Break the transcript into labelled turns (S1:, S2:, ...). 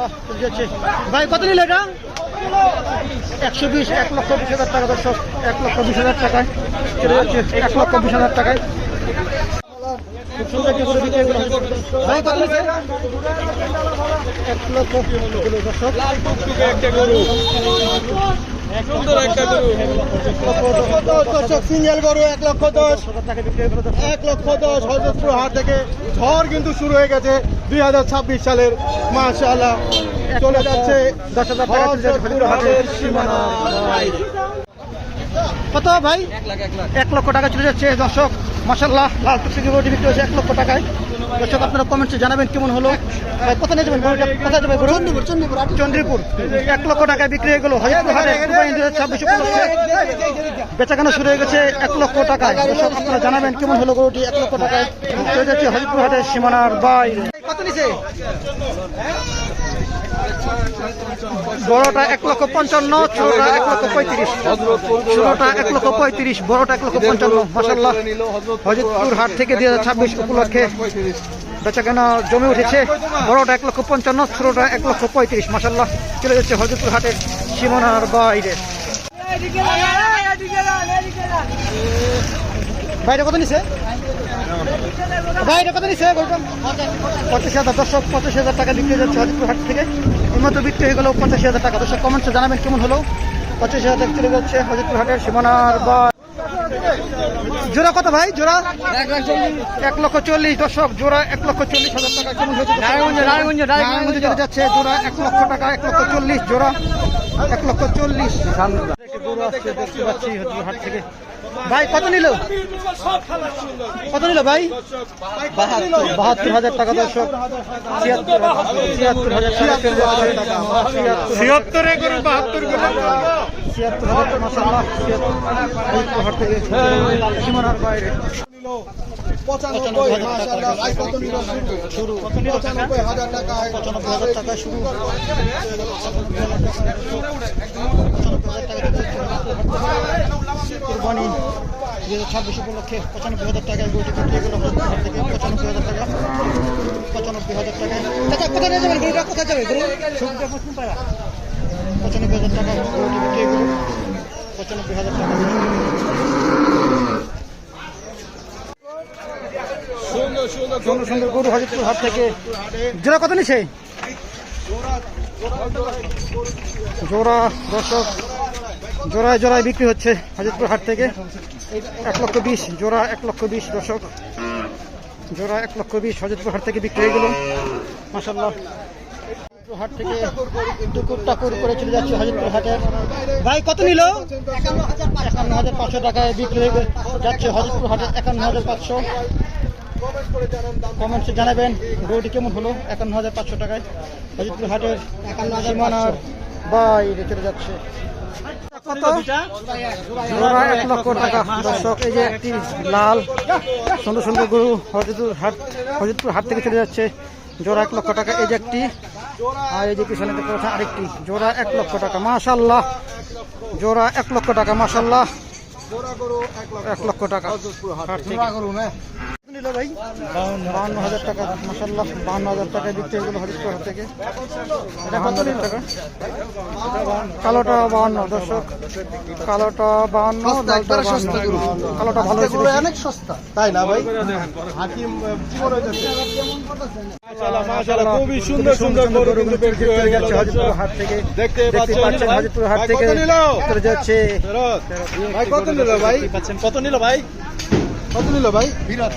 S1: মাশাআল্লাহ যাচ্ছে। ভাই কত নিল এটা? 120, 1,20,000 টাকা দর্শক, 1,20,000 টাকায় চলে যাচ্ছে, 1,20,000 টাকায়। খুব সুন্দর একটি গরু বিক্রি হলো। ভাই কত নিচ্ছে? 1 লক্ষ দর্শক,
S2: সিঙ্গেল গরু 1,10,000, 1,10,000 হযরতপুর হাট থেকে। ঝড় কিন্তু শুরু হয়ে গেছে 2026 সালের। মাশাআল্লাহ চলে যাচ্ছে
S1: 10,000 টাকা
S2: হযরতপুর হাটের সীমানা।
S1: কত ভাই? 1 লক্ষ টাকা চলে যাচ্ছে দর্শক, মাশাআল্লাহ। লাল টুকসি গরুটি বিক্রি হচ্ছে 1 লক্ষ টাকায় দর্শক। আপনারা কমেন্টে জানাবেন কেমন হলো। ভাই কত নিয়ে যাবেন গরুটা? কোথায় যাবে গরু? চন্দ্রপুর। 1 লক্ষ টাকায় বিক্রি হয়ে গেল হযরতপুর হাটে। 2026 উপলক্ষে বেচাকেনা শুরু হয়ে গেছে 1 লক্ষ টাকায় দর্শক। আপনারা জানাবেন কেমন হলো গরুটি। 1 লক্ষ টাকায় চলে যাচ্ছে হযরতপুর হাটের সীমানার বাইরে। কত নিছে? বড়টা 1,55,000, ছোটটা 1,35,000, ছোটটা 1,35,000, বড়টা 1,55,000। মাশাআল্লাহ হযরতপুর হাট থেকে 2026 উপলক্ষে বেচাকেনা জমে উঠেছে। বড়টা 1,55,000, ছোটটা 1,35,000। মাশাআল্লাহ চলে যাচ্ছে হযরতপুর হাটের সীমানার বাইরে। বাইরে কত নিছে? বাইরে কত নিছে? 85,000 দর্শক, 85,000 টাকা বিক্রি যাচ্ছে হযরতপুর হাট থেকে। এইমাত্র বিক্রি হয়ে গেল 85,000 টাকা দর্শক। কমেন্টে জানাবেন কেমন হলো। 85,000 টাকা চলে যাচ্ছে হযরতপুর হাটের সীমানার বাইরে। জোড়া কত ভাই? জোড়া 1,40,000 দর্শক, জোড়া 1,40,000 টাকা। কেমন হয়েছে? রায়গঞ্জে চলে যাচ্ছে জোড়া 1 লক্ষ টাকা, 1,40,000 জোড়া, 1,40,000। গরু আসছে দেখতে পাচ্ছি হযরতপুর হাট থেকে। ভাই কত নিল? কত নিল ভাই? 72,000 টাকা দর্শক, 76,000 টাকা, 76 গরু 72 গরু, 76,000 মাশাআল্লাহ। 76 হাট থেকে সীমানার বাইরে।
S2: 95,000 মাশাআল্লাহ। ভাই কত নিল? শুরু 95,000 টাকা,
S1: 95,000 টাকা শুরু। 2026 উপলক্ষে 95,000 টাকায় গরুটি বিক্রি হলো হযরতপুর হাট থেকে। 95,000 টাকা, 95,000 টাকায়। চাচা কোথায় নিয়ে যাবেন গরুটা? কোথায় যাবে গরু? 95,000 টাকা গরুটি বিক্রি হলো, 95,000 টাকা। সুন্দর সুন্দর গরু হযরতপুর হাট থেকে। জোড়া কত নিছে? জোড়া দর্শক, জোড়ায় জোড়ায় বিক্রি হচ্ছে হযরতপুর হাট থেকে। 1,20,000 জোড়া, 1,20,000 দর্শক, জোড়া 1,20,000 হযরতপুর হাট থেকে বিক্রি হয়ে গেল। মাশাআল্লাহ হাট থেকে টুকুরটা করে চলে যাচ্ছে হযরতপুর হাটের। ভাই কত নিল? 51,500 টাকায় বিক্রি হয়ে যাচ্ছে হযরতপুর হাটে। 51,500। কমেন্টসে জানাবেন গরুটি কেমন হলো। 51,500 টাকায় হযরতপুর হাটের সীমানার বাইরে চলে যাচ্ছে। কত? জোড়া 1 লক্ষ টাকা দর্শক। এই যে একটি লাল সুন্দর সুন্দর গরু হযরতপুর হাট থেকে চলে যাচ্ছে, জোড়া 1 লক্ষ টাকা। এই যে একটি, আর এই যে পিছনে দেখতে পাচ্ছেন আরেকটি, জোড়া 1 লক্ষ টাকা। মাশাআল্লাহ জোড়া 1 লক্ষ টাকা, মাশাআল্লাহ 1 লক্ষ টাকা। নিল ভাই 52,000 টাকা, মাশাআল্লাহ 52,000 টাকায় বিক্রি হয়ে গেল হযরতপুর হাট থেকে। 52,000 টাকা। কালোটা 52 দর্শক, কালোটা 52, লালটা 52। কালোটা ভালো হয়েছে,
S2: অনেক সস্তা তাই না ভাই? হাকিম মাশাআল্লাহ খুবই সুন্দর সুন্দর গরু কিন্তু বিক্রি হয়ে গেছে হযরতপুর হাট থেকে। দেখতে পাচ্ছেন হযরতপুর হাট থেকে চলে যাচ্ছে। ভাই কত নিল ভাই? কত নিল ভাই? কত নিল ভাই? ফিরত